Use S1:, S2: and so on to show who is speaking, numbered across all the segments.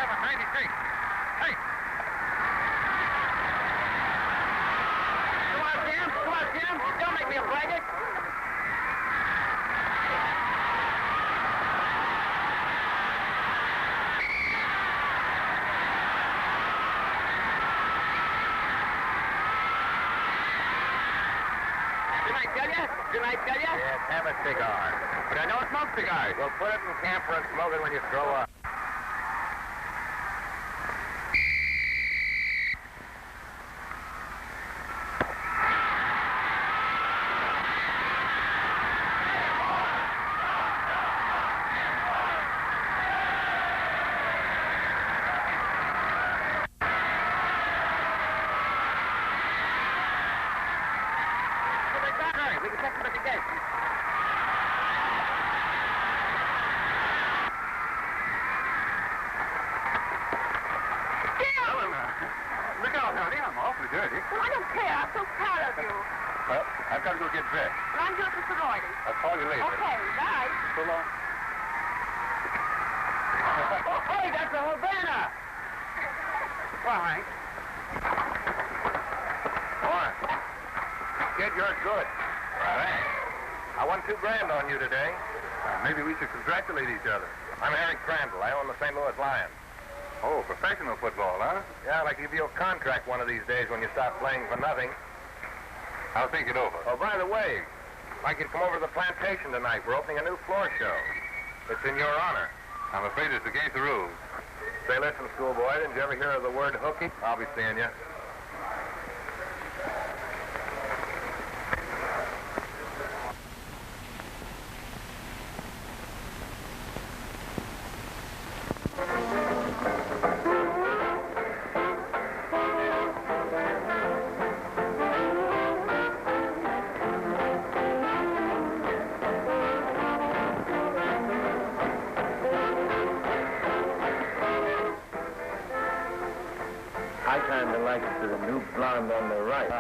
S1: 93. Hey! Come on, Jim. Come on, Jim. Don't make me a braggart. Didn't I tell you?
S2: Yes, have a cigar.
S1: But I don't smoke cigars.
S2: Well, put it in camphor and smoke it when you throw up.
S1: We can check them at the gate.
S3: Look out, honey. I'm awfully dirty.
S4: Well, I don't care. I'm so proud of you.
S3: Well, I've got to go get dressed.
S4: Well, I'm doing for sorority.
S3: I'll call you later.
S4: Okay, bye.
S3: So long.
S1: Oh, hey, that's a Havana.
S3: All right.
S2: Warren. Kid, you're good. Thanks. I won $2,000 on you today.
S3: Maybe we should congratulate each other.
S2: I'm Harry Crandall. I own the St. Louis Lions.
S3: Oh, professional football, huh?
S2: Yeah, I'd like to give you a contract one of these days when you stop playing for nothing.
S3: I'll think it over.
S2: Oh, by the way, I'd like you to come over to the plantation tonight. We're opening a new floor show. It's in your honor.
S3: I'm afraid it's against the rules.
S2: Say, listen, schoolboy, didn't you ever hear of the word hooky? I'll be seeing you. I kind of like the new blonde on the right.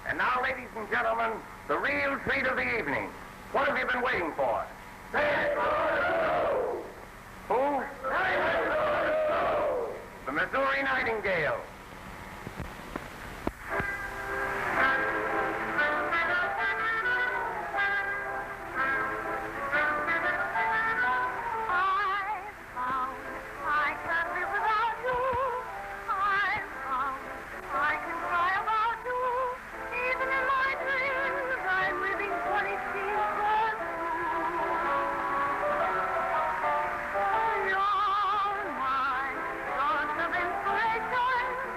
S2: And now, ladies and gentlemen, the real treat of the evening. What have you been waiting for? Who? The Missouri Nightingale.
S4: You're my source of inspiration.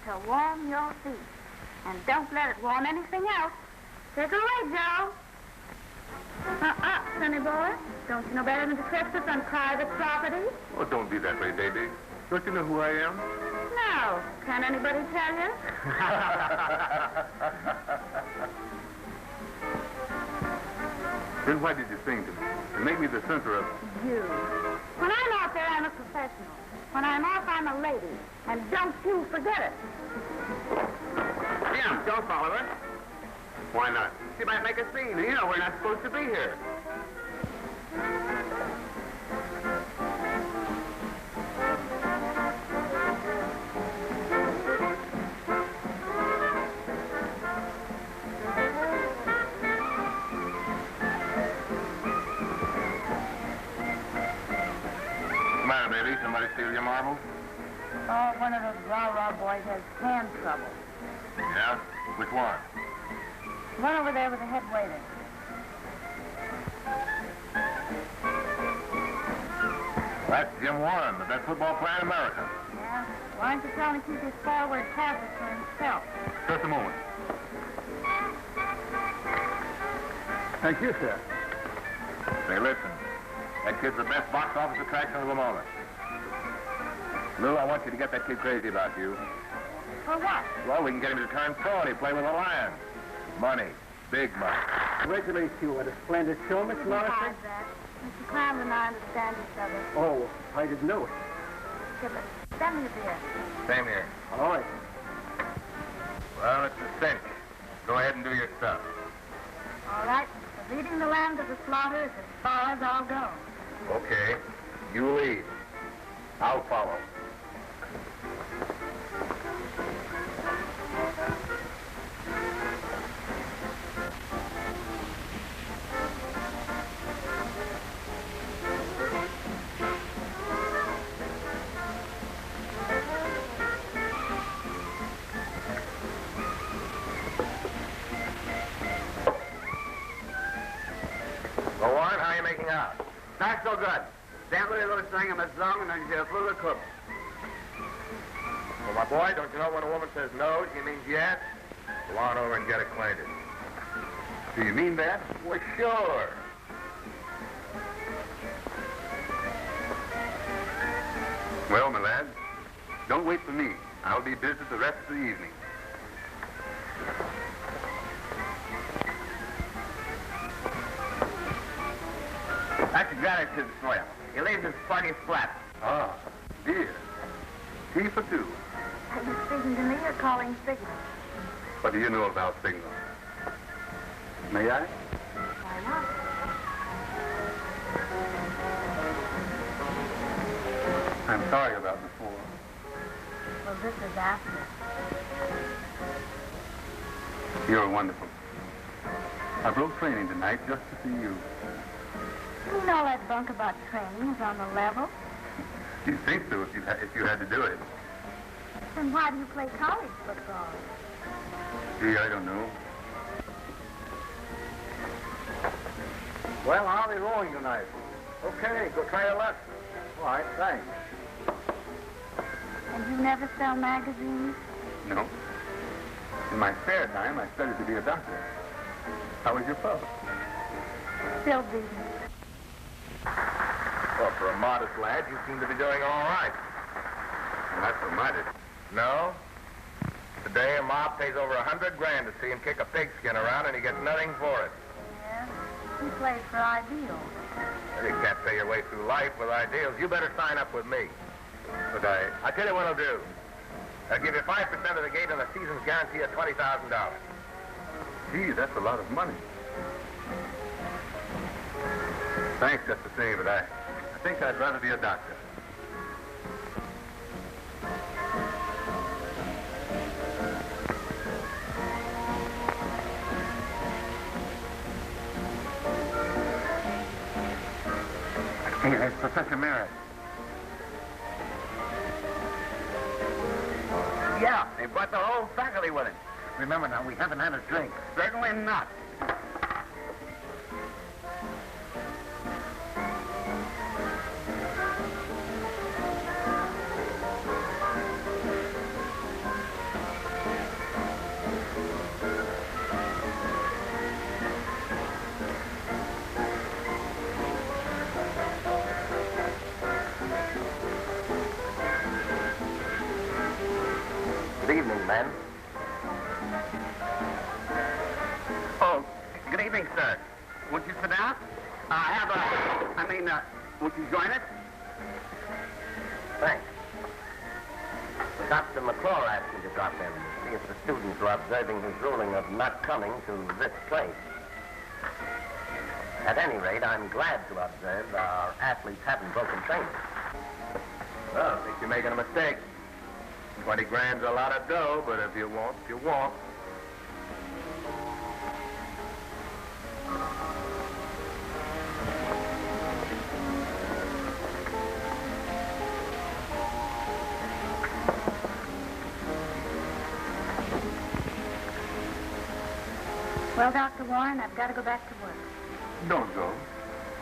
S5: to warm your feet. And don't let it warm anything else. Take it away, Joe. Sonny boy. Don't you know better than to trespass on private property?
S3: Oh, don't be that way, Davy. Don't you know who I am?
S5: No. Can anybody tell you?
S3: Then why did you sing to me? To make me the center of...
S5: You. When I'm out there, I'm a professional. When I'm off, I'm a lady. And don't you forget it.
S1: Jim, don't follow her.
S3: Why not?
S1: She might make a scene. You know, we're not supposed to be here.
S3: Somebody steal your marbles?
S5: Oh, one of those rah-rah boys has hand trouble.
S3: Yeah? Which one?
S5: One over there with the head waiter.
S3: That's Jim Warren, the best football player in America.
S5: Yeah? Why don't you tell him to keep his forward passes for himself?
S3: Just a moment.
S2: Thank you, sir.
S3: Say, listen. That kid's the best box office attraction of the moment. Lou, I want you to get that kid crazy about you.
S5: For what?
S3: Well, we can get him to turn pro and he'll play with the Lions. Money. Big money.
S2: Congratulate you. What a splendid show, Miss Morrison.
S5: Besides that, Mr. Cram and I understand each other.
S2: Oh, I didn't know it.
S5: Give it. Send me a beer.
S3: Same here.
S2: All right.
S3: Well, it's a cinch. Go ahead and do your stuff.
S5: All right. The leading the lamb to the slaughter is as far as I'll go.
S3: Okay. You lead. I'll follow. Go on, how are you making out?
S1: Not so good. Sample a little string of a song and then you flew the cook.
S3: Well, my boy, don't you know when a woman says no, she means yes? Go on over and get acquainted. Do you mean that? Well, sure. Well, my lad, don't wait for me. I'll be busy the rest of the evening.
S1: That's gratitude for you. He leaves his party flat.
S3: Ah, dear. Tea for two.
S5: Are you speaking to me or calling signal?
S3: What do you know about signals? May I?
S5: Why not?
S3: I'm sorry about before.
S5: Well, this is after.
S3: You're wonderful. I broke training tonight just to see you.
S5: You know that bunk about training is on the level.
S3: You'd think so if you had to do it.
S5: Then why do you play college football?
S3: Gee, I don't know.
S2: Well, I'll be rolling tonight. Okay, go try your luck. All right, thanks.
S5: And you never sell magazines?
S3: No. In my spare time, I studied to be a doctor. How was your pub?
S5: Still beating.
S3: Well, for a modest lad, you seem to be doing all right. Not so modest. No? Today, a mob pays over $100 grand to see him kick a pigskin around, and he gets nothing for it.
S5: Yeah? He plays for ideals.
S3: Well, you can't pay your way through life with ideals. You better sign up with me. But I'll tell you what I'll do. I'll give you 5% of the gate and a season's guarantee of $20,000. Gee, that's a lot of money. Thanks just the same, but I think I'd rather be a doctor. Hey, there's Professor Merritt.
S1: Yeah, they brought the whole faculty with him.
S2: Remember now, we haven't had a drink.
S1: Certainly not.
S3: Glenn.
S1: Oh, good evening, sir. Won't you sit down? Won't you join us?
S3: Thanks. Dr. McClure asked me to drop in to see if the students were observing his ruling of not coming to this place. At any rate, I'm glad to observe our athletes haven't broken training.
S2: Well, I think you're making a mistake. 20 grand's a lot of dough, but if you want, you want.
S5: Well, Dr. Warren, I've got to go back to work.
S2: Don't go.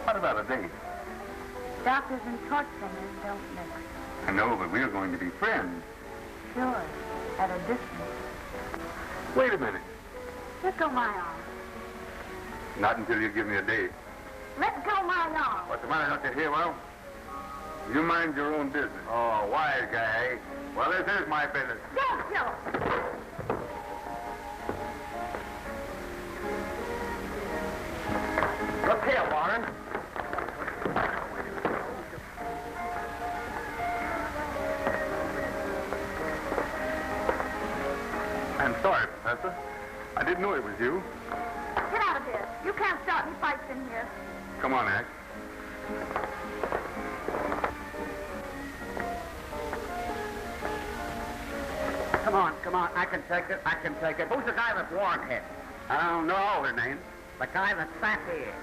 S2: What about a date?
S5: Doctors and torch singers don't mix.
S2: I know, but we're going to be friends.
S5: Sure, at a distance.
S2: Wait a minute.
S5: Let go my arm.
S2: Not until you give me a date.
S5: Let go my arm.
S2: What's the matter, Dr. Hillwell? You mind your own business. Oh, wise guy. Well, this is my business.
S5: Don't kill him.
S3: Look here, Warren.
S2: I'm sorry, Professor. I didn't know it was you.
S5: Get out of here. You can't start any fights in here.
S2: Come on, Mack.
S1: Come on. I can take it. Who's the guy that Warren hit? I don't know all their names. The guy that sat here.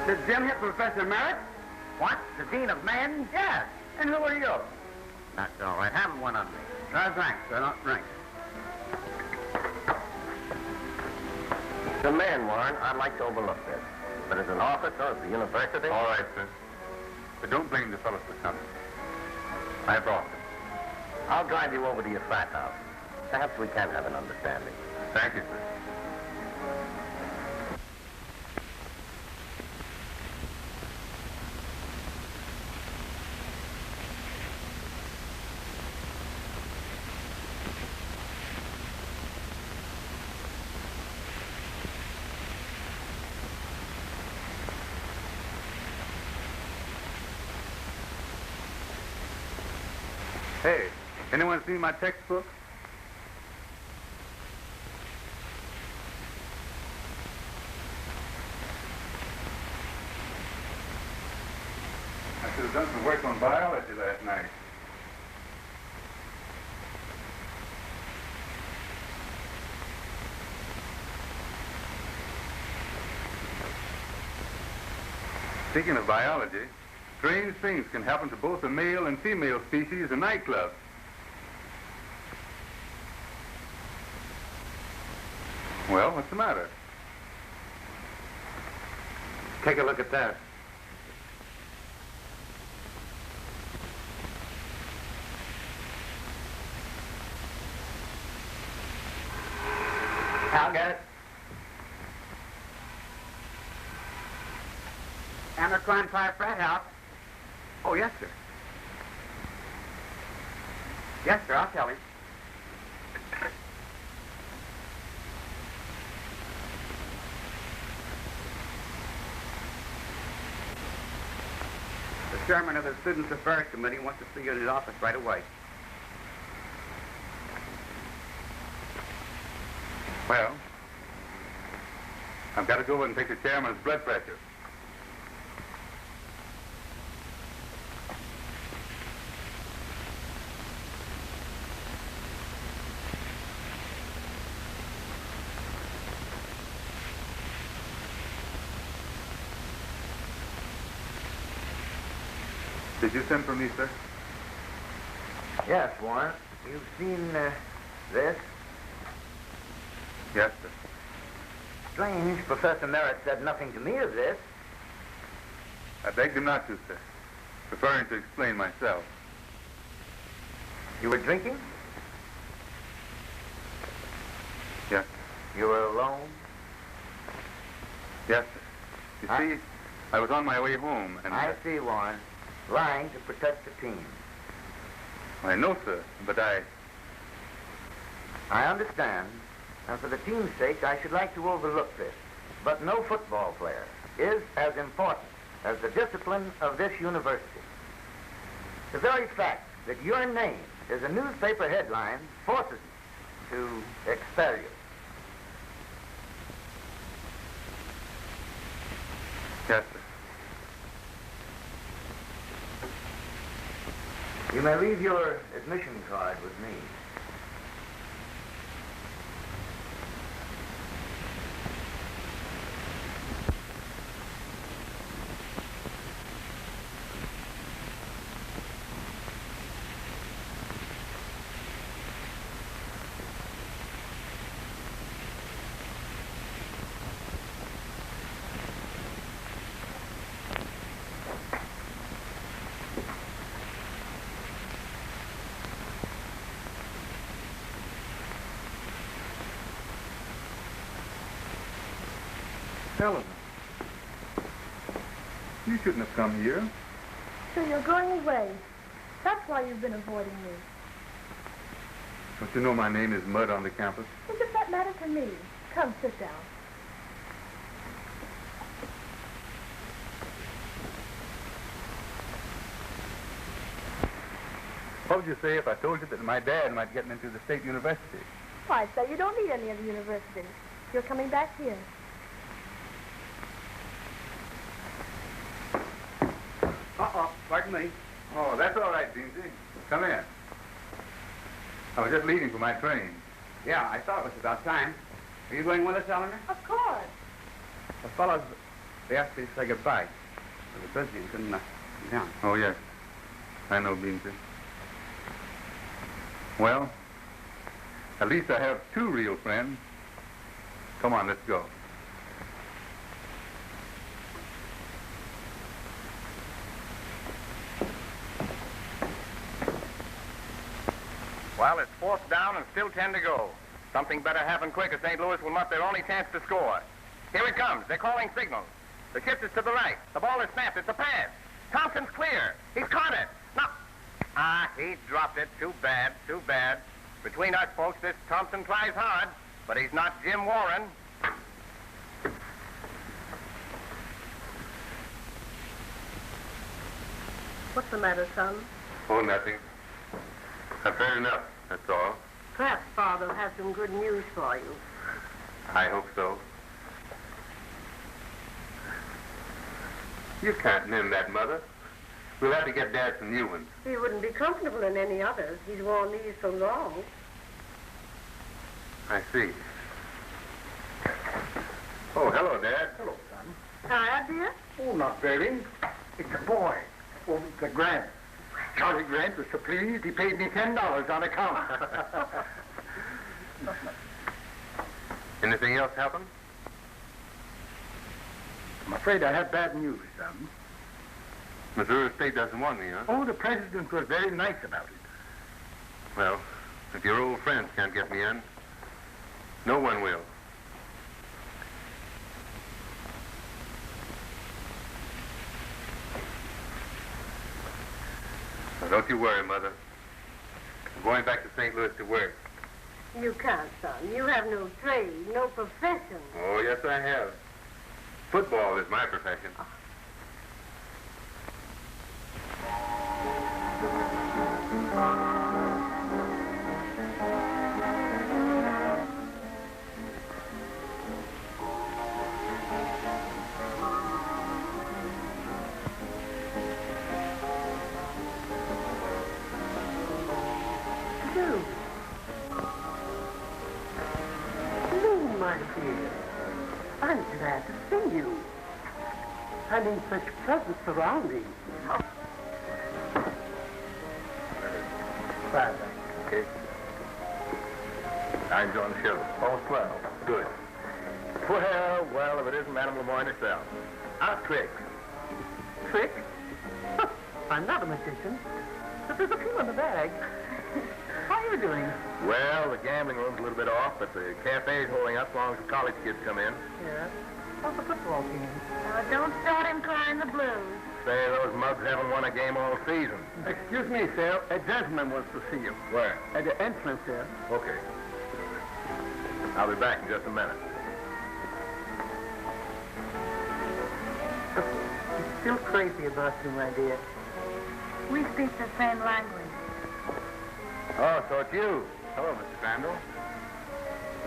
S1: Did Jim hit Professor Merritt? What? The Dean of Men? Yes. And who are you? That's all right. Have one on me. Thanks. I don't drink.
S3: The man, Warren, I'd like to overlook this. But as an officer of the university...
S2: All right, sir. But don't blame the fellows for coming. I brought them.
S3: I'll drive you over to your frat house. Perhaps we can have an understanding.
S2: Thank you, sir. Hey, anyone seen my textbook? I should have done some work on biology last night. Speaking of biology, strange things can happen to both the male and female species in nightclubs. Well, what's the matter? Take a look at that.
S1: I'll get it. Abercrombie frat house. Oh, yes, sir. Yes, sir, I'll tell him. The chairman of the Students' Affairs Committee wants to see you in his office right away.
S2: Well, I've got to go and take the chairman's blood pressure. Did you send for me, sir?
S3: Yes, Warren. You've seen this?
S2: Yes, sir.
S3: Strange. Professor Merritt said nothing to me of this.
S2: I begged him not to, sir, preferring to explain myself.
S3: You were drinking?
S2: Yes,
S3: You were alone?
S2: yes, sir. You see, I was on my way home, and...
S3: I see, Warren. Lying to protect the team.
S2: I know, sir, but I...
S1: I understand, and for the team's sake, I should like to overlook this. But no football player is as important as the discipline of this university. The very fact that your name is a newspaper headline forces me to expel you.
S2: Yes, sir.
S1: You may leave your admission card with me.
S2: Helen, you shouldn't have come here.
S5: So you're going away. That's why you've been avoiding me.
S2: Don't you know my name is Mud on the campus?
S5: What does that matter to me? Come, sit down.
S2: What would you say if I told you that my dad might get me into the state university?
S5: Why, say you don't need any of the university. You're coming back here.
S2: Pardon me. Oh, that's all right, Beansy. Come in. I was just leaving for my train.
S1: Yeah, I thought it was about time. Are you going with us, Eleanor?
S5: Of course.
S1: The fellows, they asked me to say goodbye. The president couldn't come down.
S2: Oh, yes. I know, Beansy. Well, at least I have two real friends. Come on, let's go.
S3: Well, it's 4th down and still 10 to go. Something better happen quick or St. Louis will mutt their only chance to score. Here it comes. They're calling signals. The shift is to the right. The ball is snapped. It's a pass. Thompson's clear. He's caught it. No. He dropped it. Too bad. Too bad. Between us folks, this Thompson tries hard, but he's not Jim Warren.
S4: What's the matter, son?
S2: Oh, nothing. I've heard enough, that's all.
S4: Perhaps Father will have some good news for you.
S2: I hope so. You can't mend that, Mother. We'll have to get Dad some new ones.
S4: He wouldn't be comfortable in any others. He's worn these so long.
S2: I see. Oh, hello, Dad.
S1: Hello, son.
S4: Tired, dear?
S1: Oh, not very. It's a boy. Oh, the Grant. Charlie Grant was so pleased he paid me $10 on account.
S2: Anything else happen?
S1: I'm afraid I have bad news, son.
S2: Missouri State doesn't want me, huh?
S1: Oh, the president was very nice about it.
S2: Well, if your old friends can't get me in, no one will. Now, don't you worry, Mother. I'm going back to St. Louis to work.
S4: You can't, son. You have no trade, no profession.
S2: Oh, yes, I have. Football is my profession.
S4: Lou, my dear. I'm glad to see you. And in such pleasant surroundings.
S2: Fine, okay. I'm John Shilton. Oh, swell. Good. Well, if it isn't Madame Lemoyne herself. Our trick.
S4: Trick? I'm not a magician. But there's a few in the bag. How are you doing?
S2: Well, the gambling room's a little bit off, but the cafe's holding up as long as the college kids come in.
S4: Yeah. How's the football team?
S5: Don't start him crying the blues.
S2: Say, those mugs haven't won a game all season.
S1: Excuse me, sir. A gentleman wants to see you.
S2: Where?
S1: At the entrance, sir.
S2: Okay.
S3: I'll be back in just a minute.
S4: He's still crazy about you, my dear.
S5: We speak the same language.
S3: Oh, so it's you.
S2: Hello, Mr. Crandall.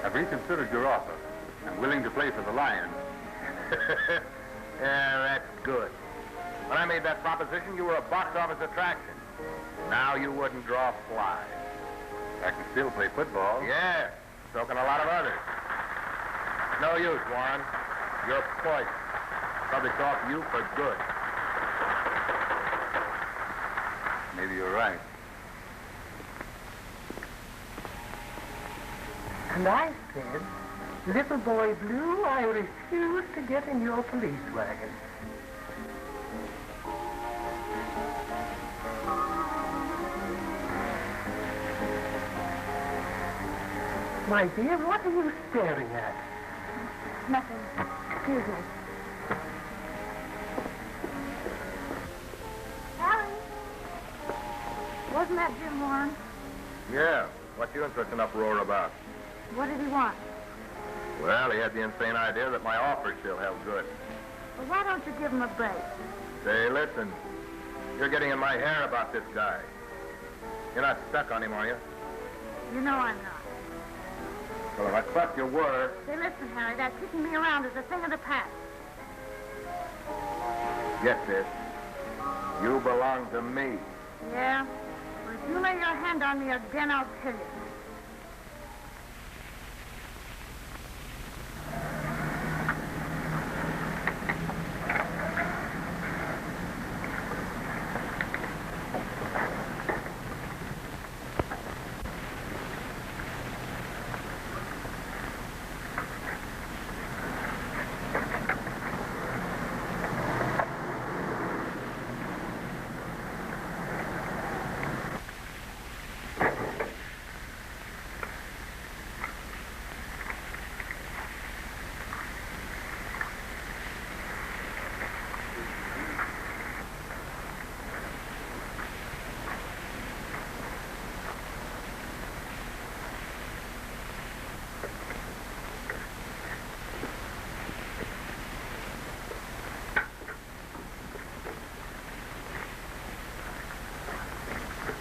S2: I've reconsidered your offer. I'm willing to play for the Lions.
S3: Yeah, that's good. When I made that proposition, you were a box office attraction. Now you wouldn't draw flies.
S2: I can still play football.
S3: Yeah, so can a lot of others. No use, Warren. You're poison. Subject's off you for good.
S2: Maybe you're right.
S4: And I said, little boy Blue, I refuse to get in your police wagon. My dear, what are you staring at?
S5: Nothing. Excuse me. Harry? Wasn't that Jim Warren?
S3: Yeah, what you in such an uproar about?
S5: What did he want?
S3: Well, he had the insane idea that my offer still held good.
S5: Well, why don't you give him a break?
S3: Say, listen, you're getting in my hair about this guy. You're not stuck on him, are you?
S5: You know I'm not.
S3: Well, if I thought you were...
S5: Say, listen, Harry, that kicking me around is a thing of the past.
S3: Get this. You belong to me.
S5: Yeah? Well, if you lay your hand on me again, I'll kill you.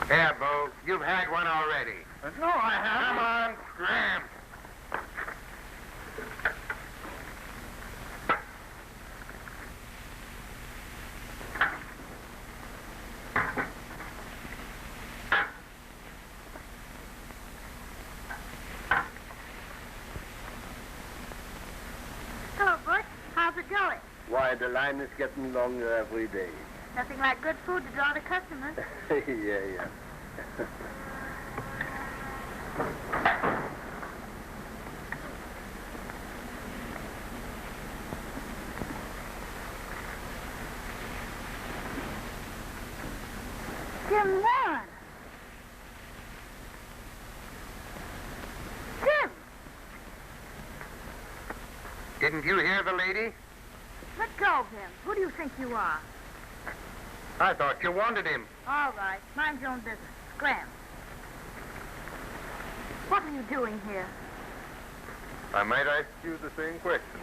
S3: Here, Bo. You've had one already.
S2: No, I haven't.
S3: Come on, scram.
S5: Hello, Butch. How's it going?
S6: Why, the line is getting longer every day.
S5: Nothing like good food to draw the customers.
S6: Yeah.
S5: Jim Warren. Jim!
S3: Didn't you hear the lady?
S5: Let go of him. Who do you think you are?
S3: I thought you wanted him.
S5: All right. Mind your own business. Scram. What are you doing here?
S3: I might ask you the same question.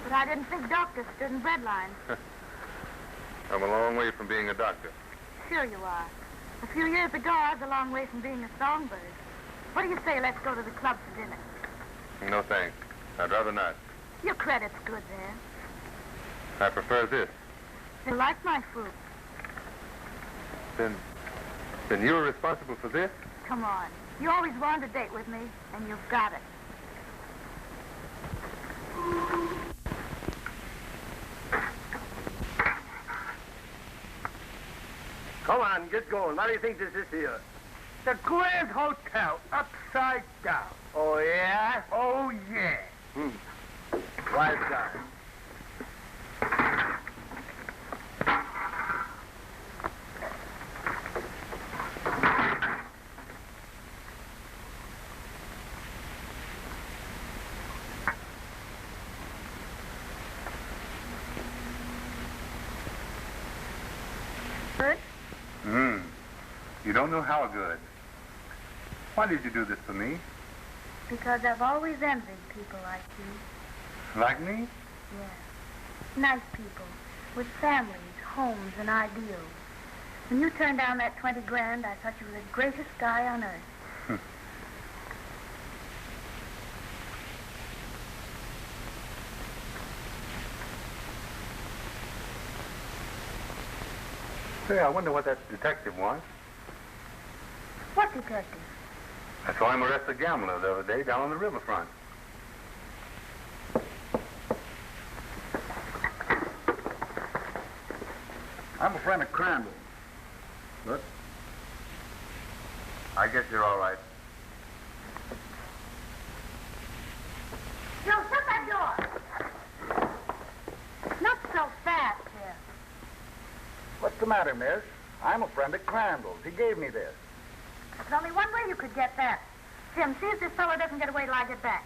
S5: But I didn't think doctors stood in bread lines.
S3: I'm a long way from being a doctor.
S5: Sure you are. A few years ago, I was a long way from being a songbird. What do you say let's go to the club for dinner?
S3: No, thanks. I'd rather not.
S5: Your credit's good there.
S3: I prefer this.
S5: You like my food.
S3: Then you're responsible for this?
S5: Come on. You always wanted a date with me, and you've got it.
S6: Come on, get going. What do you think this is here?
S2: The Grand Hotel, upside down.
S6: Oh, yeah?
S2: Oh, yeah.
S6: Why is that?
S5: Good?
S2: You don't know how good. Why did you do this for me?
S5: Because I've always envied people like you.
S2: Like me?
S5: Yes. Nice people with families, homes, and ideals. When you turned down that 20 grand, I thought you were the greatest guy on earth.
S2: Say, I wonder what that detective wants.
S5: What detective?
S2: I saw him arrest a gambler the other day down on the riverfront. I'm a friend of Crandall. But I guess you're all right.
S5: No, shut that door! Not so fast, Jim.
S1: What's the matter, miss? I'm a friend of Crandall's. He gave me this.
S5: There's only one way you could get that. Jim, see if this fellow doesn't get away till I get back.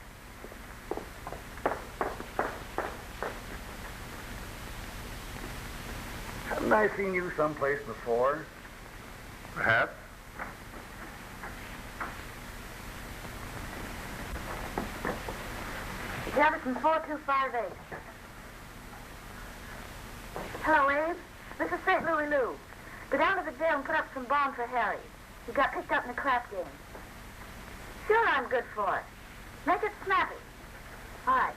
S1: Haven't I seen you someplace before?
S2: Perhaps.
S5: Jefferson 4258. Hello, Abe. This is St. Louis Lou. Go down to the jail and put up some bond for Harry. He got picked up in the crap game. Sure, I'm good for it. Make it snappy. All right.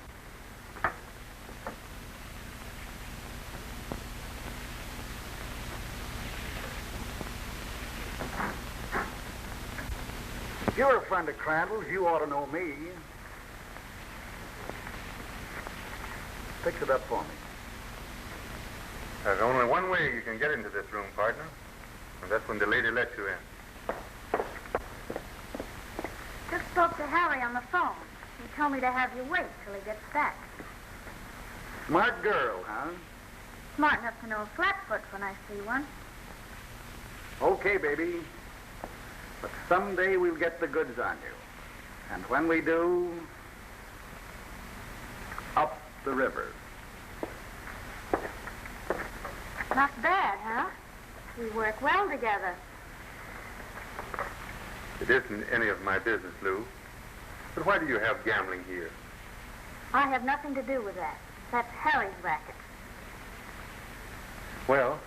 S1: If you're a friend of Crandall's, you ought to know me. Fix it up for me.
S2: There's only one way you can get into this room, partner. And that's when the lady lets you in.
S5: Just spoke to Harry on the phone. He told me to have you wait till he gets back.
S1: Smart girl, huh?
S5: Smart enough to know Flatfoot when I see one.
S1: Okay, baby. But someday we'll get the goods on you. And when we do, up the river.
S5: Not bad, huh? We work well together.
S2: It isn't any of my business, Lou. But why do you have gambling here?
S5: I have nothing to do with that. That's Harry's racket.
S2: Well,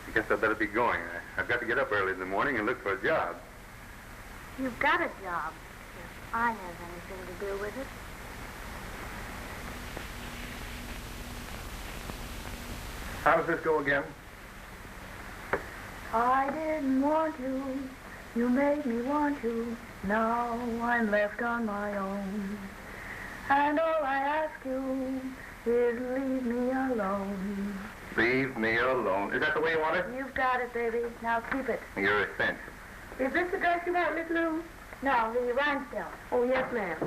S2: I guess I'd better be going. I've got to get up early in the morning and look for a job.
S5: You've got a job. If I have anything to do with it.
S2: How does this go again?
S5: I didn't want to. You made me want to. Now I'm left on my own. And all I ask you is leave me alone.
S2: Leave me alone. Is that the way you want it?
S5: You've got it, baby. Now keep it.
S2: You're essential.
S5: Is this the dress you want, Miss Lou? No, the rhinestone. Oh, yes, ma'am.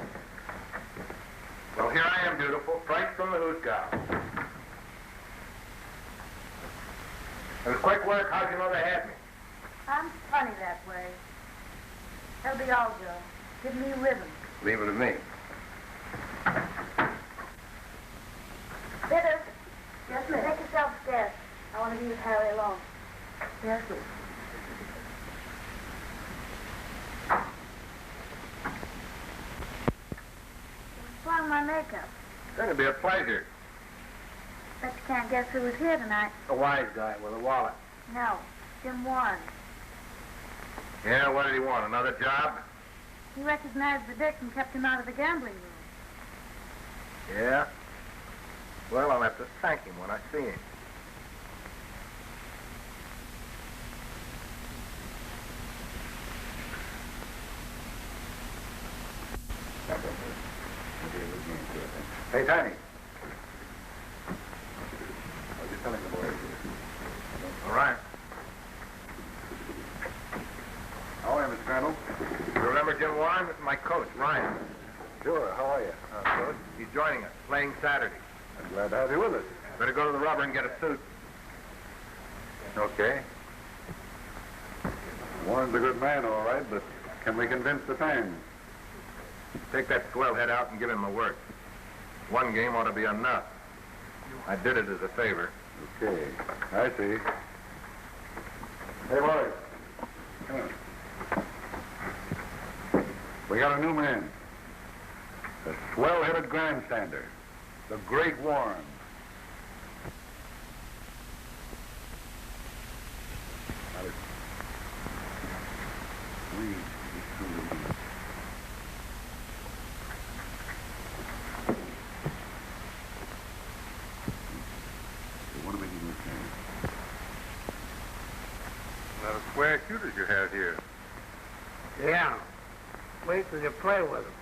S2: Well, here I am, beautiful. Price from the Who's Gal. It was quick work. How'd you know they had me?
S5: I'm funny that way. That'll be all, Joe. Give me a ribbon.
S2: Leave it to me.
S5: Bitter. Yes, ma'am. Take yourself upstairs. I want to leave Harry alone. Yes, ma'am. What's wrong with my makeup?
S2: It's going to be a pleasure.
S5: Bet you can't guess who was here tonight.
S2: A wise guy with a wallet.
S5: No, Jim Warren.
S2: Yeah, what did he want? Another job?
S5: He recognized the dick and kept him out of the gambling room.
S3: Yeah? Well, I'll have to thank him when I see him.
S2: Hey, Tiny. I was just telling the boys.
S3: All right.
S2: How are you, Mr. Crandall?
S3: You remember Jim Warren? This is my coach, Ryan.
S2: Sure, how are you?
S3: Coach, he's joining us, playing Saturday.
S2: I'm glad to have you with us.
S3: Better go to the rubber and get a suit.
S2: Okay. Warren's a good man, all right, but can we convince the fans?
S3: Take that swell head out and give him a work. One game ought to be enough. I did it as a favor.
S2: Okay, I see. Hey, boys. Come on. We got a new man. The swell-headed grandstander. The Great Warren. Now listen. Read this through the leaves. You want to make it look nice.
S3: Now, the square shooters you have here.
S4: Yeah. Wait till you play with them.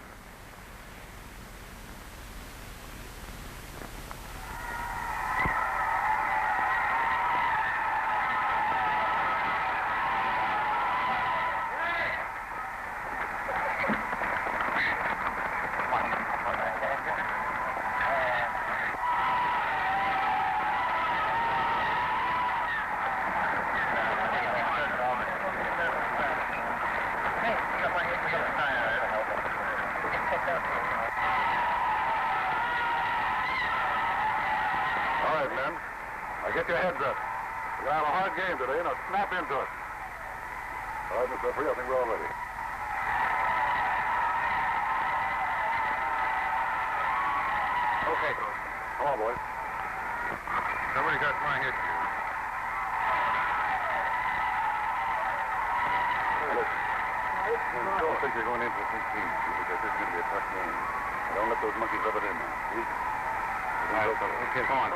S2: Get your heads up. We're going to have a hard game today. Now snap into it. All right, Mr. Referee, I think we're all ready.
S3: Okay, Coach.
S2: Come on, boys.
S3: Somebody got my head here.
S2: Don't think you're going into a 16 because this is going to be a tough game. Don't let those monkeys rub it in now. See?
S3: Okay, come on.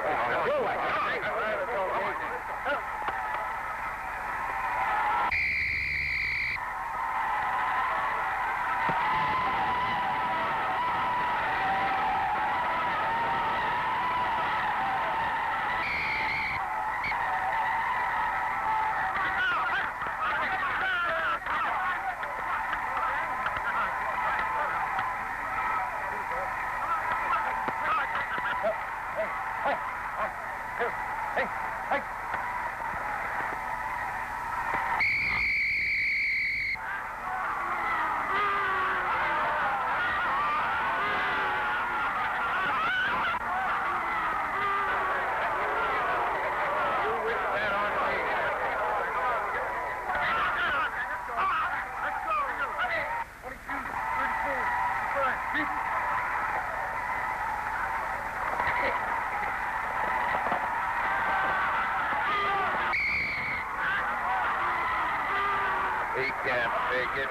S3: He can't take it.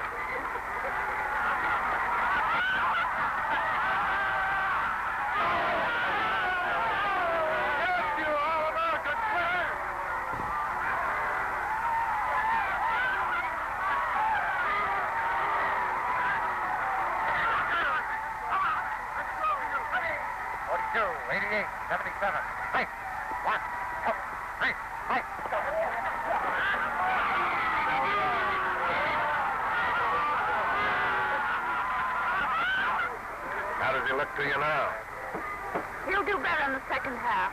S3: How does he look to you now?
S5: He'll do better in the second half.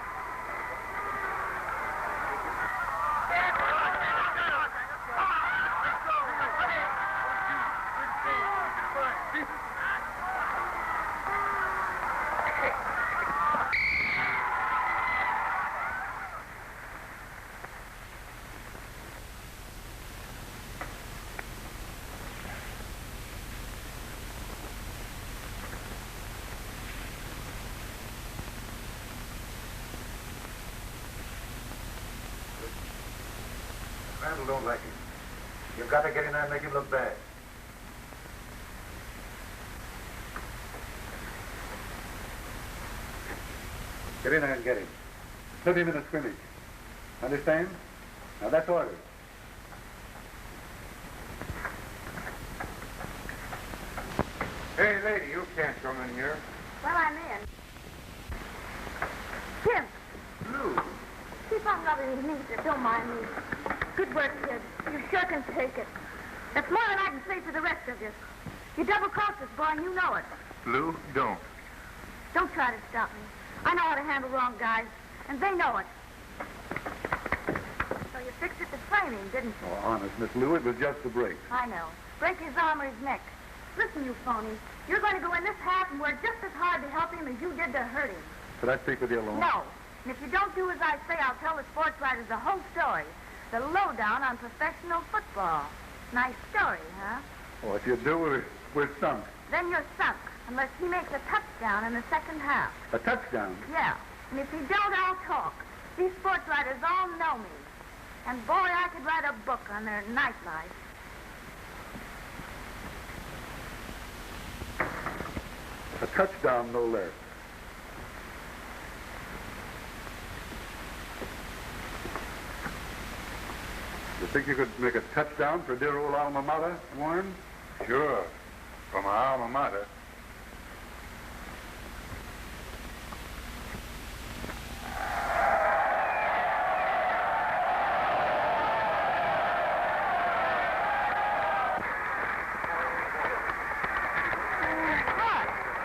S2: Randall don't like him. You've got to get in there and make him look bad. Get in there and get him. Put him in a scrimmage. Understand? Now that's orders.
S3: Hey, lady, you can't come in here.
S5: Well, I'm in. Tim.
S3: Lou.
S5: Keep on rubbing his knees there. Don't mind me. Good work, kid. You sure can take it. That's more than I can say for the rest of you. You double-crossed us, boy, and you know it.
S3: Lou, don't.
S5: Don't try to stop me. I know how to handle wrong guys, and they know it. So you fixed it to training, didn't you?
S2: Oh, honest, Miss Lou, it was just a break.
S5: I know. Break his arm or his neck. Listen, you phony. You're going to go in this half and work just as hard to help him as you did to hurt him.
S2: Could I speak with you alone?
S5: No. And if you don't do as I say, I'll tell the sports writers the whole story. The lowdown on professional football. Nice story, huh?
S2: Well, if you do, We're sunk.
S5: Then you're sunk, unless he makes a touchdown in the second half.
S2: A touchdown?
S5: Yeah. And if he don't, I'll talk. These sports writers all know me. And boy, I could write a book on their nightlife.
S2: A touchdown, no less. You think you could make a touchdown for dear old alma mater, Warren? Sure. For my alma mater.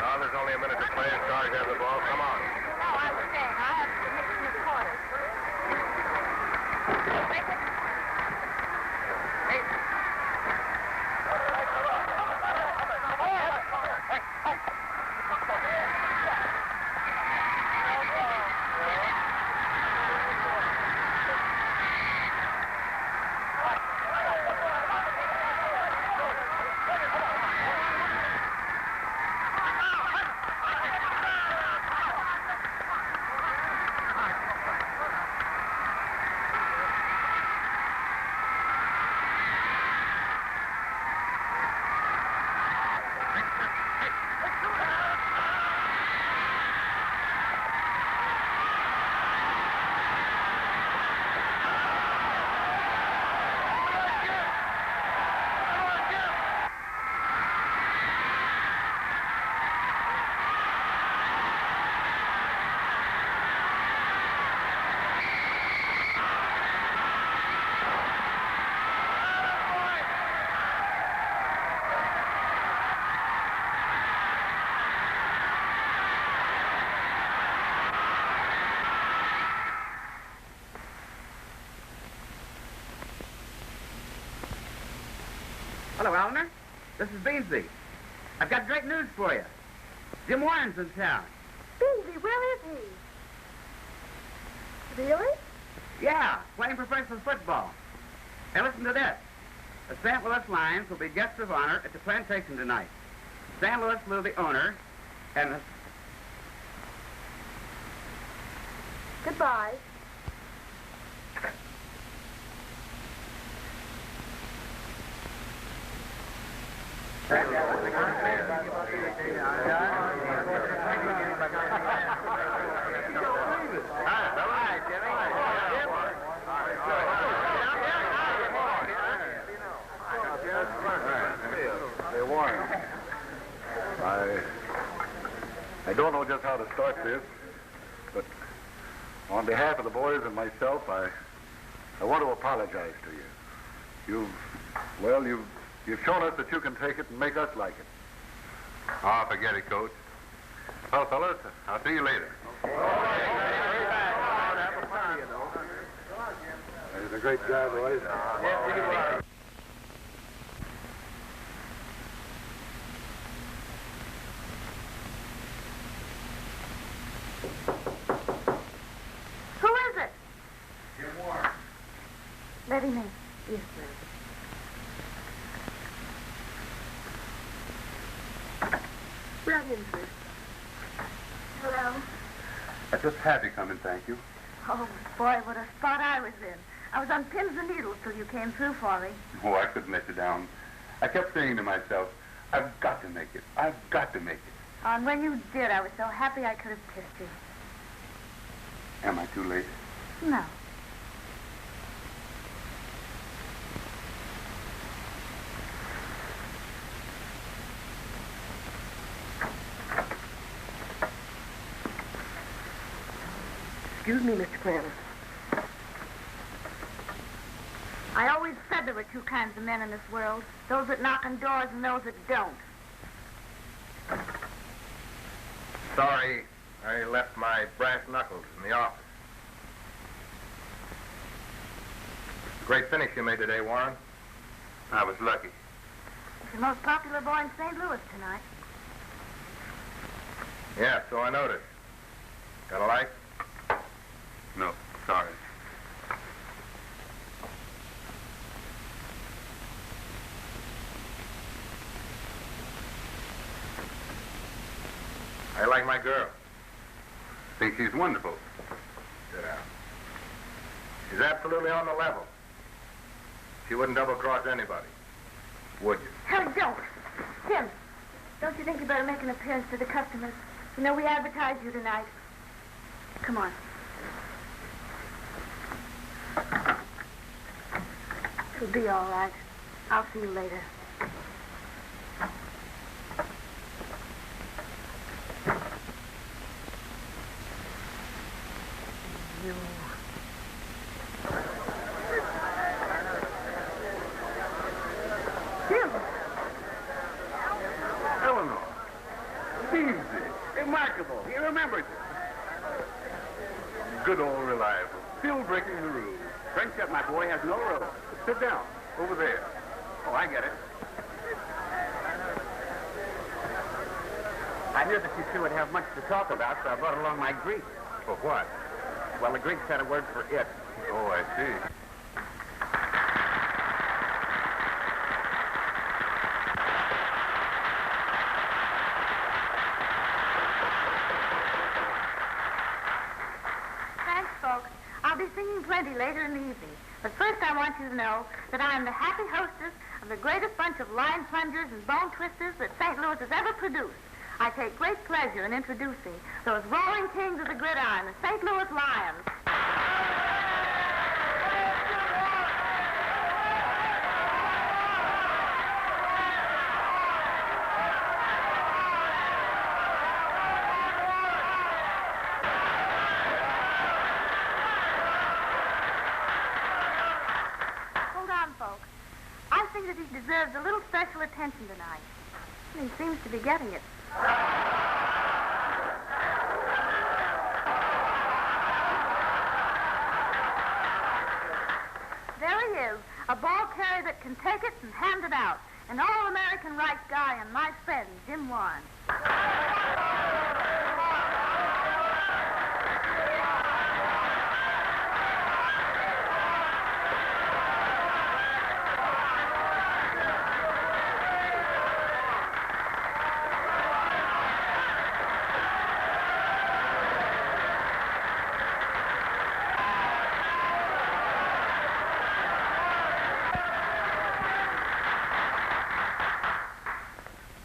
S3: Oh, there's only a minute to play. Stars have the ball. Come on.
S5: No, I was saying, I have to mix in the quarters. Break it.
S7: Hello, Eleanor. This is Beansy. I've got great news for you. Jim Warren's in town.
S5: Beansy, where is he? Really?
S7: Yeah, playing professional football. Hey, listen to this. The St. Louis Lions will be guests of honor at the plantation tonight. St. Louis Lou, the owner, and...
S5: Goodbye.
S2: Hey, Warren. I don't know just how to start this, but on behalf of the boys and myself, I want to apologize to you. You've shown us that you can take it and make us like it.
S3: Oh, forget it, Coach. Well, fellas, I'll see you later.
S2: That was a great job, boys.
S5: Who is it?
S2: Jim Warren.
S5: Let him in. Yes, please. Bring him through. Hello.
S2: I just had to come and thank you.
S5: Oh, boy, what a spot I was in. I was on pins and needles till you came through for me.
S2: Oh, I couldn't let you down. I kept saying to myself, I've got to make it. I've got to make it.
S5: And when you did, I was so happy I could have kissed you.
S2: Am I too late?
S5: No.
S4: Excuse me, Mr. Crandall.
S5: I always said there were two kinds of men in this world. Those that knock on doors and those that don't.
S3: Sorry, I left my brass knuckles in the office. Great finish you made today, Warren. I was lucky.
S5: He's the most popular boy in St. Louis tonight.
S3: Yeah, so I noticed. Got a light?
S2: No, sorry.
S3: like my girl?
S2: Think she's wonderful.
S3: Sit down. She's absolutely on the level. She wouldn't double-cross anybody. Would you?
S5: Harry, don't. Tim, don't you think you better make an appearance to the customers? You know, we advertised you tonight. Come on. It'll be all right. I'll see you later. You...
S2: Tim! Eleanor! Easy. Remarkable. He remembered you. Good old reliable. Still breaking the rules.
S7: Friendship, my boy, has no rules.
S2: Sit down. Over there.
S7: Oh, I get it. I knew that you two would have much to talk about, so I brought along my Greek.
S3: For what?
S7: Well, the Greeks had a word for it.
S3: Oh, I see.
S5: Thanks, folks. I'll be singing plenty later in the evening. But first I want you to know that I am the happy hostess of the greatest bunch of line plungers and bone twisters that St. Louis has ever produced. I take great pleasure in introducing those roaring kings of the gridiron, the St. Louis Lions. Hold on, folks. I think that he deserves a little special attention tonight. And he seems to be getting it. There he is, a ball carrier that can take it and hand it out. An all-American right guy and my friend, Jim Warren.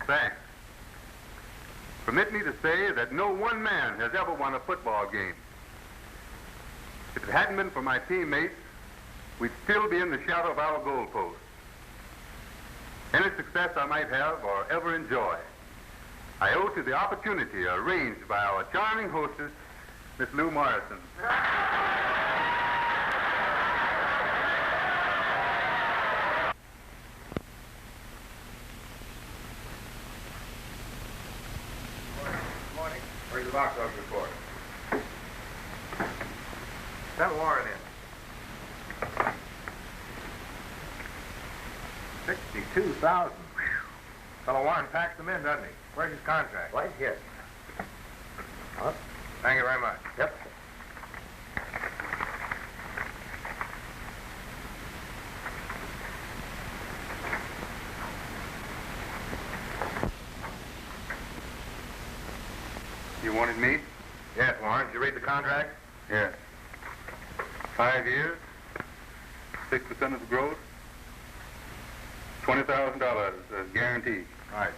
S2: Thanks. Permit me to say that no one man has ever won a football game. If it hadn't been for my teammates, we'd still be in the shadow of our goalpost. Any success I might have or ever enjoy, I owe to the opportunity arranged by our charming hostess, Miss Lou Morrison.
S3: Where's the box office report? Send Warren in. 62,000. Fellow Warren packs them in, doesn't he? Where's his contract?
S1: Right here. What?
S3: Thank you very much.
S1: Yep.
S2: You wanted me?
S3: Yes, Warren. Did you read the contract?
S2: Yes. 5 years, 6% of the growth, $20,000 guaranteed.
S3: All right.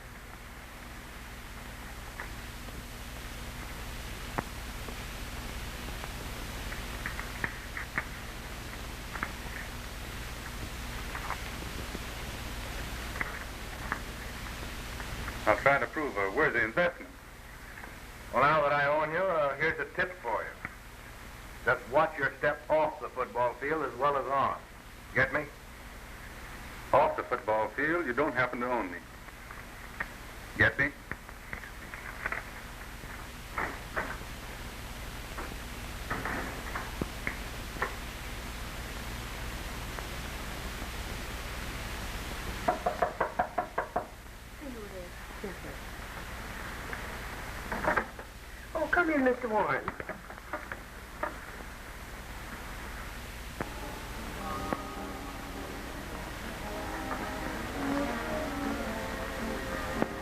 S2: I'll try to prove a worthy investment.
S3: Well, now that I own you, here's a tip for you. Just watch your step off the football field as well as on. Get me?
S2: Off the football field, you don't happen to own me. Get me?
S4: Oh, come in, Mr. Warren.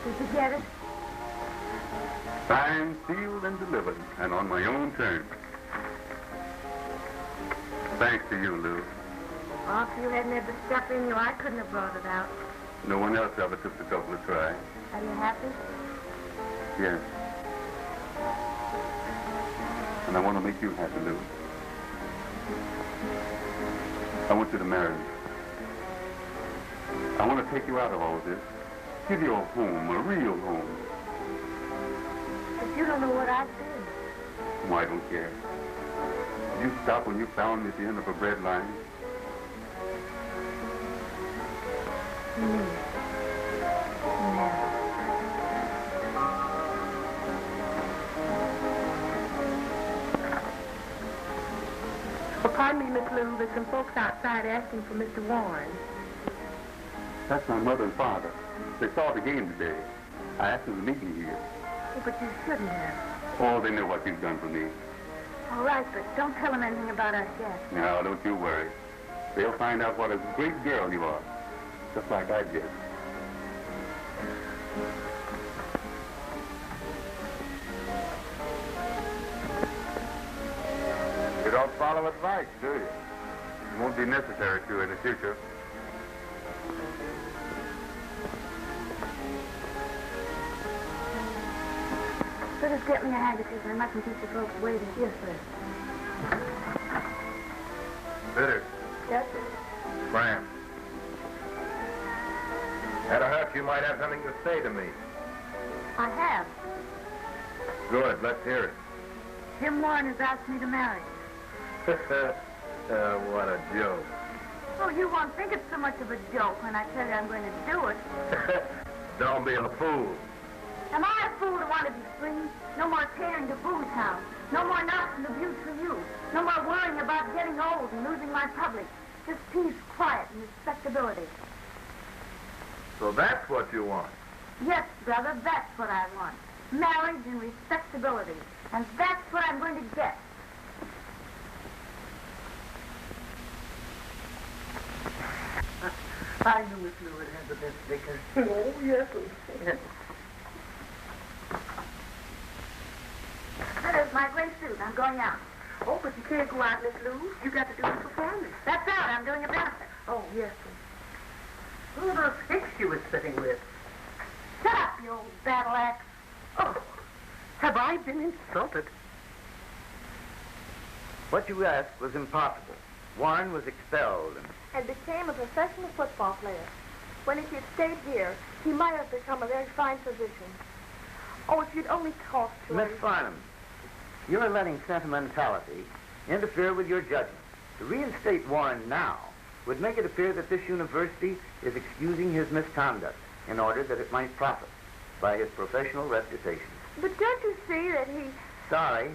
S5: Did you get it?
S2: Signed, sealed, and delivered, and on my own terms. Thanks to you, Lou.
S5: Well, if you hadn't had the stuff in you, I couldn't have brought it out.
S2: No one else ever took the trouble to try.
S5: Are you happy?
S2: Yes. And I want to make you happy, Lou. I want you to marry me. I want to take you out of all this. Give you a home, a real home.
S5: But you don't know what I did.
S2: Oh, I don't care. Did you stop when you found me at the end of a bread line?
S5: No.
S4: Oh, pardon me, Miss Lou. There's some folks outside asking for Mr. Warren.
S2: That's my mother and father. They saw the game today. I asked them to meet me here.
S5: Oh, but you shouldn't have.
S2: Oh, they know what you've done for me.
S5: All right, but don't tell them anything about us yet.
S2: Now, don't you worry. They'll find out what a great girl you are. Just like I did.
S3: You don't follow advice, do you? It won't be necessary to in the future.
S5: So just get me a handkerchief. I mustn't keep the folks waiting. Yes, sir.
S3: Bitter.
S5: Yes, sir.
S3: Graham. At a hurt, you might have something to say to me.
S5: I have.
S3: Good, let's hear it.
S5: Jim Warren has asked me to marry.
S3: What a joke.
S5: Oh, you won't think it's so much of a joke when I tell you I'm going to do it.
S3: Don't be a fool.
S5: Am I a fool to want to be free? No more tearing to booze house. No more knocks and abuse for you. No more worrying about getting old and losing my public. Just peace, quiet, and respectability.
S3: So that's what you want.
S5: Yes, brother, that's what I want. Marriage and respectability. And that's what I'm going to get.
S4: I knew Miss Lou would have the best vicar. Oh, yes.
S5: There's my gray suit. I'm going out.
S4: Oh, but you can't go out, Miss Lou. You got to do the performance.
S5: That's out. I'm doing a benefit.
S4: Oh, yes. Who are those hicks you were sitting with?
S5: Shut up, you old battle axe.
S4: Oh, have I been insulted?
S1: What you asked was impossible. Warren was expelled
S8: and became a professional football player. When he had stayed here, he might have become a very fine physician. Oh, if you'd only talk to
S1: Miss
S8: him.
S1: Farnham, you're letting sentimentality interfere with your judgment. To reinstate Warren now would make it appear that this university is excusing his misconduct in order that it might profit by his professional reputation.
S8: But don't you see that he...
S1: Sorry,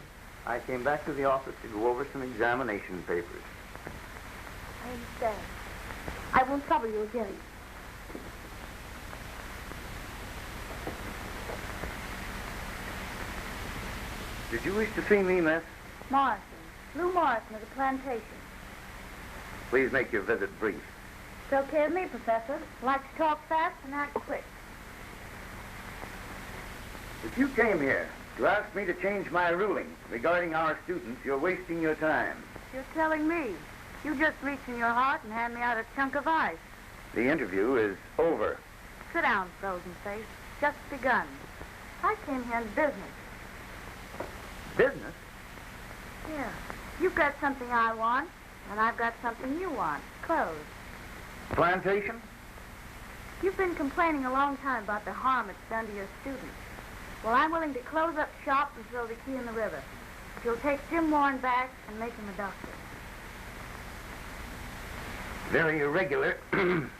S1: I came back to the office to go over some examination papers.
S8: I understand. I won't trouble you again.
S1: Did you wish to see me, miss?
S5: Morrison. Lou Morrison of the plantation.
S1: Please make your visit brief.
S5: It's okay with me, Professor. I like to talk fast and act quick.
S1: If you came here to ask me to change my ruling regarding our students, you're wasting your time.
S5: You're telling me. You just reach in your heart and hand me out a chunk of ice.
S1: The interview is over.
S5: Sit down, frozen face. Just begun. I came here in business.
S1: Business?
S5: Yeah. You've got something I want, and I've got something you want. Clothes.
S1: Plantation?
S5: You've been complaining a long time about the harm it's done to your students. Well, I'm willing to close up shop and throw the key in the river. If you'll take Jim Warren back and make him a doctor.
S1: Very irregular,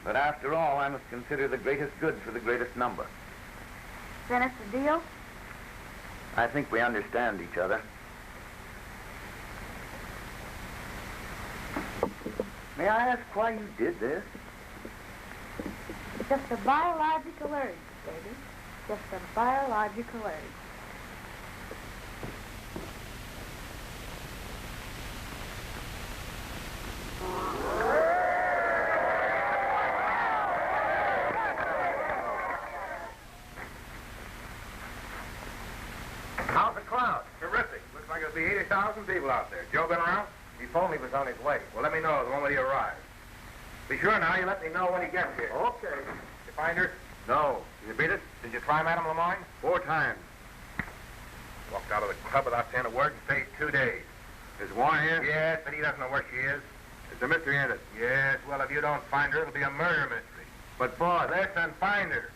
S1: but after all, I must consider the greatest good for the greatest number.
S5: Then it's a deal?
S1: I think we understand each other. May I ask why you did this?
S5: Just a biological urge, baby. Just a biological urge.
S3: 50,000 people out there. Joe been around?
S1: He phoned me was on his way.
S3: Well, let me know the moment he arrives. Be sure now you let me know when he gets here.
S1: Okay.
S3: You find her?
S2: No. Did you beat it?
S3: Did you try Madame Lemoyne?
S2: 4 times.
S3: Walked out of the club without saying a word and stayed 2 days.
S2: Is Warren here?
S3: Yes, but he doesn't know where she is.
S2: It's a mystery, ain't it?
S3: Yes, well, if you don't find her, it'll be a murder mystery.
S2: But, boss,
S3: Listen, find her.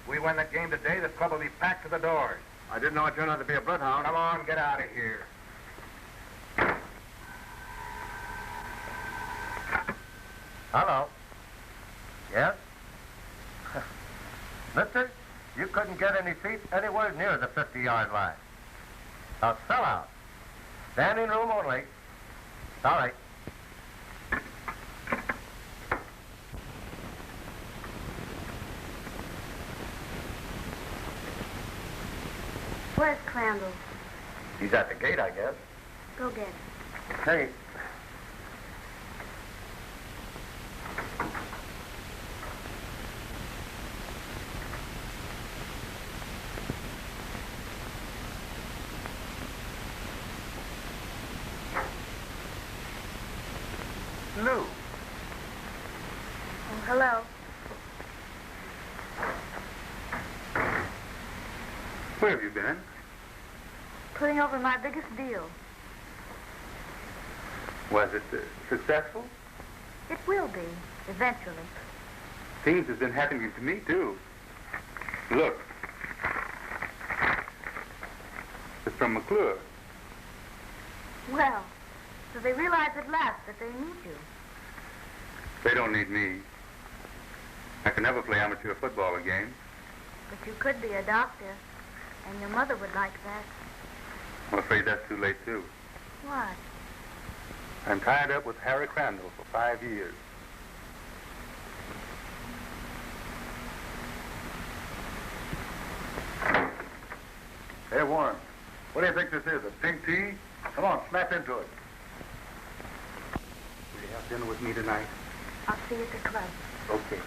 S3: We win that game today, the club will be packed to the doors.
S2: I didn't know it turned out to be a bloodhound.
S3: Come on, get out of here.
S1: Hello. Yes? Mister, you couldn't get any seats anywhere near the 50-yard line. A sellout. Standing room only. Sorry.
S5: Where's Crandall?
S1: He's at the gate, I guess.
S5: Go get him.
S1: Hey. Lou.
S5: Oh, hello.
S2: Where have you been?
S5: Putting over my biggest deal.
S2: Was it successful?
S5: It will be, eventually.
S2: Things have been happening to me, too. Look. It's from McClure.
S5: Well, so they realize at last that they need you.
S2: They don't need me. I can never play amateur football again.
S5: But you could be a doctor, and your mother would like that.
S2: I'm afraid that's too late, too.
S5: What?
S2: I'm tied up with Harry Crandall for 5 years. Hey, Warren, what do you think this is, a pink tea? Come on, snap into it. Will you have dinner with me tonight?
S5: I'll see you at the club.
S2: Okay.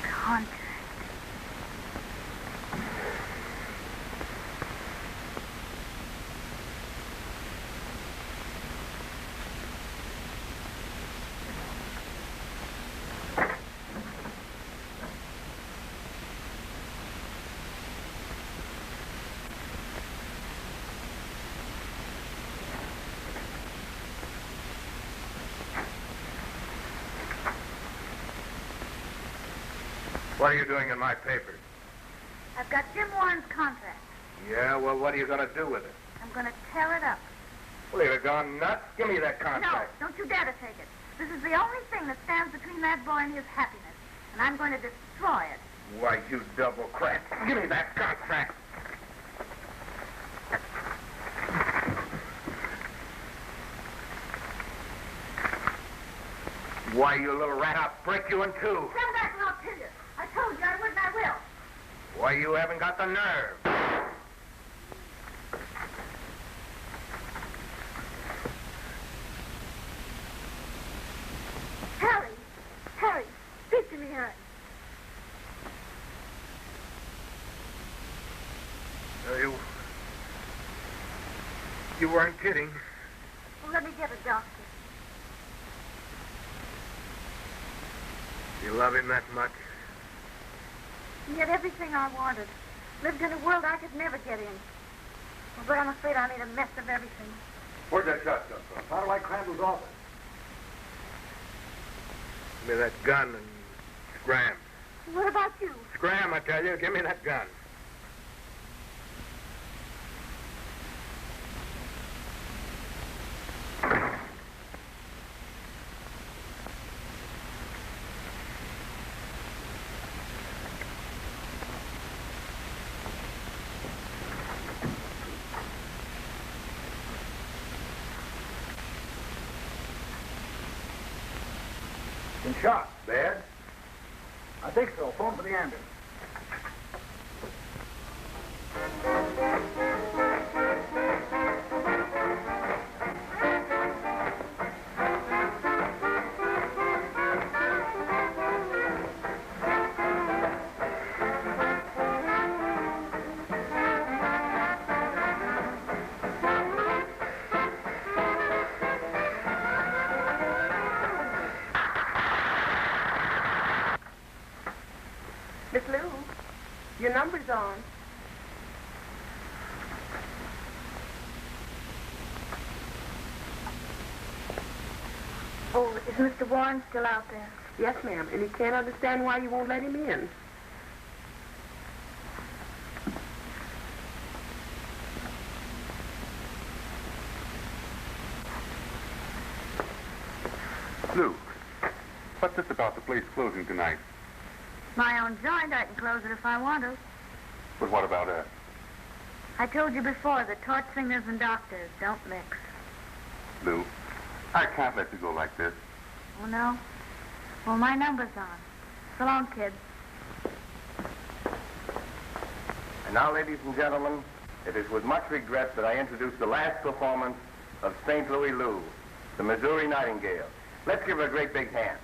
S5: Contract.
S3: What are you doing in my papers?
S5: I've got Jim Warren's contract.
S3: Yeah, well, what are you going to do with it?
S5: I'm going to tear it up.
S3: Well, you've gone nuts. Give me that
S5: No,
S3: contract.
S5: don't you dare to take it. This is the only thing that stands between that boy and his happiness. And I'm going to destroy it.
S3: Why, you double crap. Give me that contract. Why, you little rat, I'll break you in two.
S5: Stand back and I'll kill you. I told you I would and I will.
S3: Why, you haven't got the nerve.
S5: Harry! Harry! Speak to me, Harry.
S3: No, you weren't kidding.
S5: Well, let me get a doctor.
S3: You love him that much?
S5: He had everything I wanted. Lived in a world I could never get in. But I'm afraid I made a mess of everything.
S2: Where'd that shot come from? Sounded like Crandall's office.
S3: Give me that gun and scram.
S5: What about you?
S3: Scram, I tell you. Give me that gun.
S2: Been shot. Bad? I think so. Phone for the ambulance.
S8: Miss Lou, your number's on.
S5: Oh, is Mr. Warren still out there?
S4: Yes, ma'am, and he can't understand why you won't let him in.
S9: Lou, what's this about the place closing tonight?
S5: My own joint. I can close it if I want to.
S9: But what about us?
S5: I told you before that torch singers and doctors don't mix.
S9: Lou, I can't let you go like this.
S5: Oh, no? Well, my number's on. So long, kids.
S3: And now, ladies and gentlemen, it is with much regret that I introduce the last performance of St. Louis Lou, the Missouri Nightingale. Let's give her a great big hand.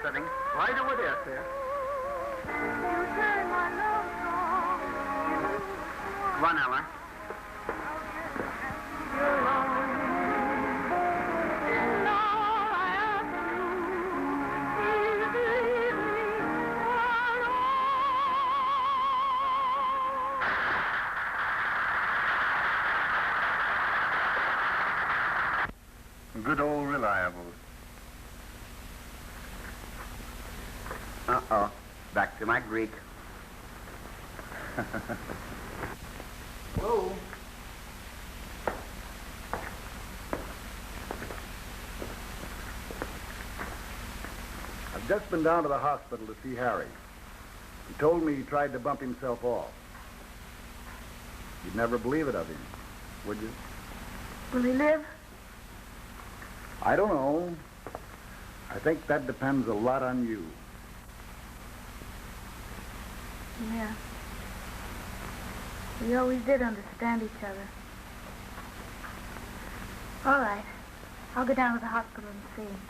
S7: Sitting.
S6: Right over there, sir.
S7: Come on, Ella.
S9: Good old reliables.
S7: Uh-oh. Back to my Greek.
S2: Hello? I've just been down to the hospital to see Harry. He told me he tried to bump himself off. You'd never believe it of him, would you?
S5: Will he live?
S2: I don't know. I think that depends a lot on you.
S5: Yeah. We always did understand each other. All right. I'll go down to the hospital and see him.